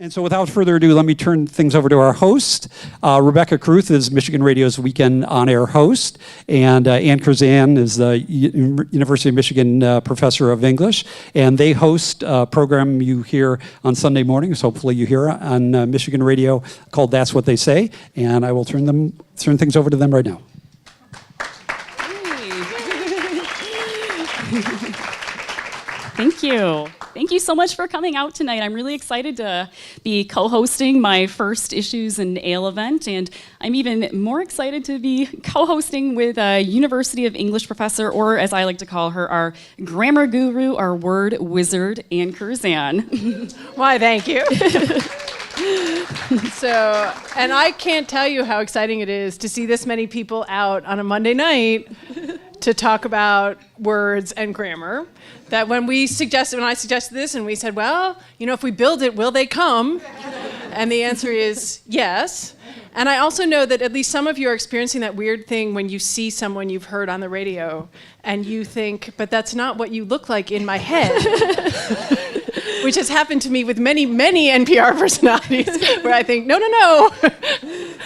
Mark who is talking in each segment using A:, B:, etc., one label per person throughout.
A: And so without further ado, let me turn things over to our host. Rebecca Kruth is Michigan Radio's weekend on-air host, and Ann Curzan is the University of Michigan professor of English, and they host a program you hear on Sunday mornings, hopefully you hear on Michigan Radio, called That's What They Say, and I will turn things over to them right now.
B: Thank you. Thank you so much for coming out tonight. I'm really excited to be co-hosting my first Issues in Ale event, and I'm even more excited to be co-hosting with a University of English professor, or as I like to call her, our grammar guru, our word wizard, Ann Curzan.
C: Why, thank you. So, and I can't tell you how exciting it is to see this many people out on a Monday night to talk about words and grammar. That when I suggested this and we said, well, you know, if we build it, will they come? And the answer is yes. And I also know that at least some of you are experiencing that weird thing when you see someone you've heard on the radio and you think, but that's not what you look like in my head. Which has happened to me with many, many NPR personalities where I think, no,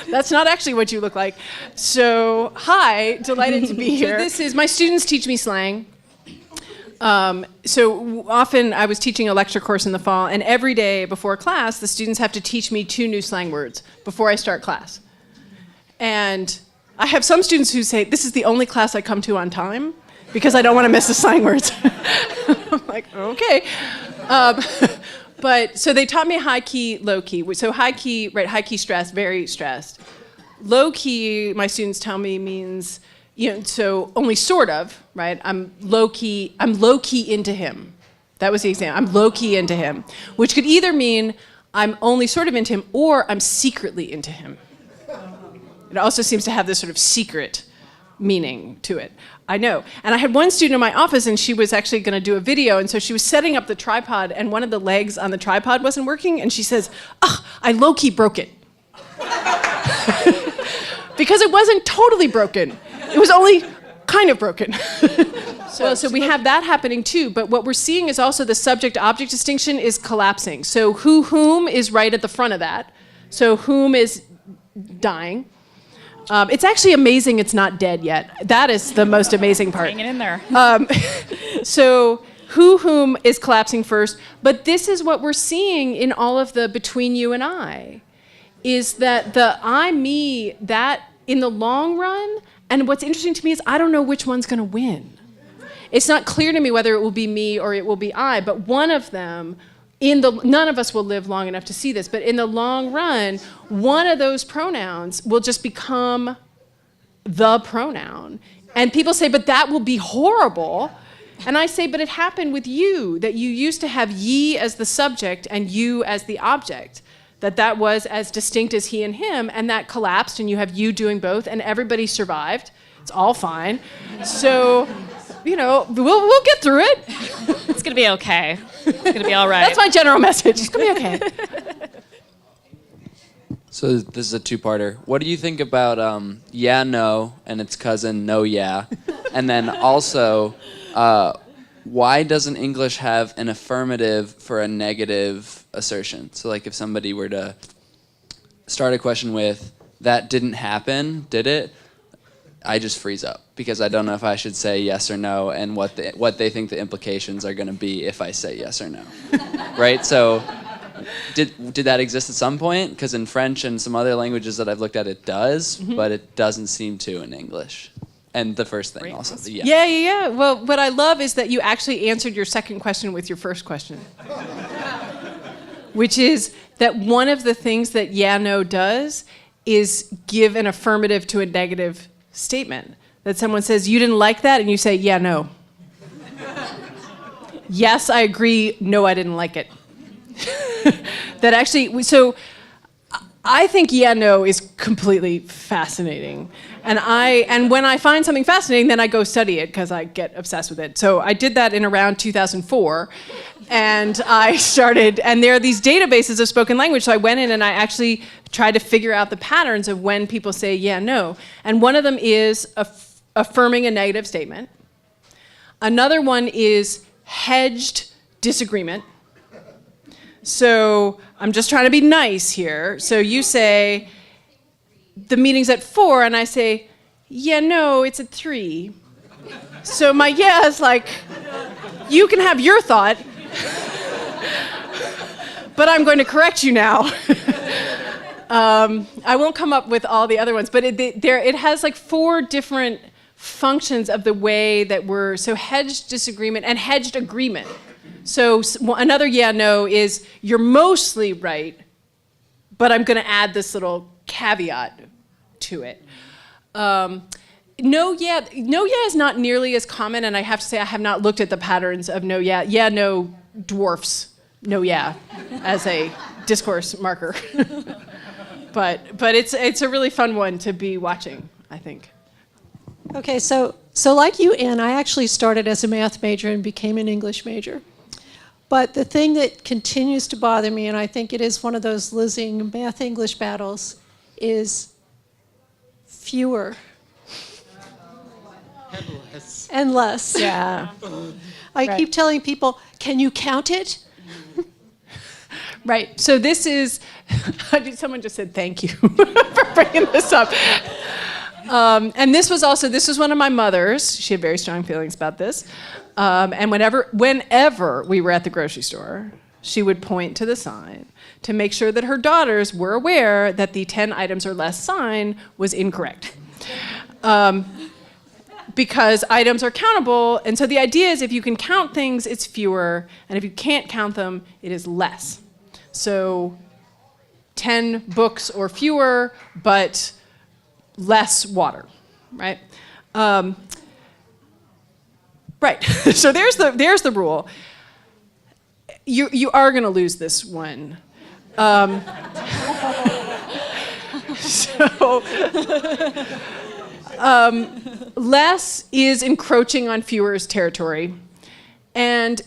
C: that's not actually what you look like. So, hi, delighted to be here. My students teach me slang. So often I was teaching a lecture course in the fall, and every day before class, the students have to teach me 2 new slang words before I start class. And I have some students who say, this is the only class I come to on time because I don't want to miss the slang words. I'm like, okay. But so they taught me high key, low key. So high key, right? High key stressed, very stressed. Low key, my students tell me means, you know, so only sort of, right? I'm low key into him. That was the example. I'm low key into him, which could either mean I'm only sort of into him or I'm secretly into him. It also seems to have this sort of secret meaning to it. I know. And I had one student in my office, and she was actually going to do a video, and so she was setting up the tripod, and one of the legs on the tripod wasn't working, and she says, I low-key broke it. Because it wasn't totally broken. It was only kind of broken. So we have that happening too, but what we're seeing is also the subject-object distinction is collapsing. So whom is right at the front of that. So whom is dying. It's actually amazing it's not dead yet. That is the most amazing part.
B: Hanging in there.
C: So whom is collapsing first, but this is what we're seeing in all of the between you and I, is that the I, me, that in the long run, and what's interesting to me is I don't know which one's gonna win. It's not clear to me whether it will be me or it will be I, but one of them, none of us will live long enough to see this, but in the long run, one of those pronouns will just become the pronoun. And people say, but that will be horrible. And I say, but it happened with you, that you used to have ye as the subject and you as the object, that was as distinct as he and him, and that collapsed, and you have you doing both, and everybody survived. It's all fine. So, you know, we'll get through it.
B: It's going to be okay. It's going to be all right.
C: That's my general message. It's going to be okay.
D: So this is a two-parter. What do you think about yeah, no, and its cousin, no, yeah? And then also, why doesn't English have an affirmative for a negative assertion? So like if somebody were to start a question with, that didn't happen, did it? I just freeze up because I don't know if I should say yes or no and what they think the implications are going to be if I say yes or no. Right? So did that exist at some point? Because in French and some other languages that I've looked at, it does, but it doesn't seem to in English. And the first thing also, the yeah.
C: Yeah. Well, what I love is that you actually answered your second question with your first question. Which is that one of the things that yeah, no does is give an affirmative to a negative statement. That someone says, you didn't like that, and you say, yeah, no. Yes, I agree. No, I didn't like it. That actually, so I think yeah, no is completely fascinating. And when I find something fascinating, then I go study it because I get obsessed with it. So I did that in around 2004. And I started, and there are these databases of spoken language. So I went in and I actually tried to figure out the patterns of when people say yeah, no. And one of them is affirming a negative statement. Another one is hedged disagreement. So I'm just trying to be nice here. So you say, the meeting's at 4, and I say, yeah, no, it's at 3. So my yeah is like, you can have your thought, but I'm going to correct you now. I won't come up with all the other ones, but it has like 4 different functions of the way that we're, so hedged disagreement and hedged agreement. So another yeah, no is you're mostly right, but I'm going to add this little caveat to it. No, yeah is not nearly as common, and I have to say I have not looked at the patterns of no, yeah. Yeah, no dwarfs no, yeah as a discourse marker. but it's a really fun one to be watching, I think.
E: Okay, so like you, Anne, I actually started as a math major and became an English major. But the thing that continues to bother me, and I think it is one of those losing math-English battles, is fewer. And less.
C: Yeah.
E: I keep telling people, can you count it?
C: Right. So this is, someone just said thank you for bringing this up. And this was one of my mother's. She had very strong feelings about this. And whenever we were at the grocery store, she would point to the sign to make sure that her daughters were aware that the 10 items or less sign was incorrect. Because items are countable, and so the idea is if you can count things, it's fewer, and if you can't count them, it is less. So 10 books or fewer, but less water, right? Right. So there's the rule. You are going to lose this one. Less is encroaching on fewer's territory, and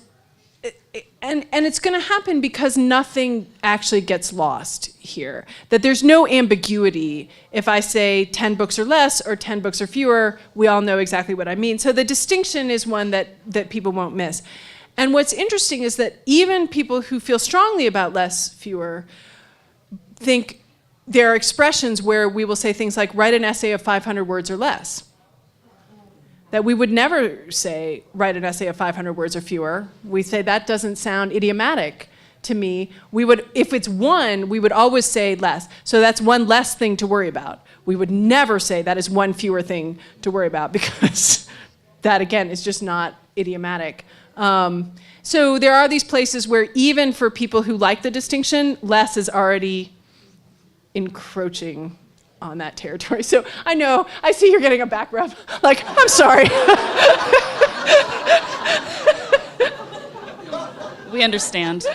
C: it's going to happen because nothing actually gets lost here. That there's no ambiguity. If I say 10 books or less or 10 books or fewer, we all know exactly what I mean. So the distinction is one that people won't miss. And what's interesting is that even people who feel strongly about less, fewer, think there are expressions where we will say things like, write an essay of 500 words or less. That we would never say, write an essay of 500 words or fewer. We say, that doesn't sound idiomatic to me. If it's 1, we would always say less. So that's 1 less thing to worry about. We would never say that is 1 fewer thing to worry about, because that, again, is just not idiomatic. So there are these places where even for people who like the distinction, less is already encroaching on that territory. So I know, I see you're getting a back rub. Like, I'm sorry.
B: We understand.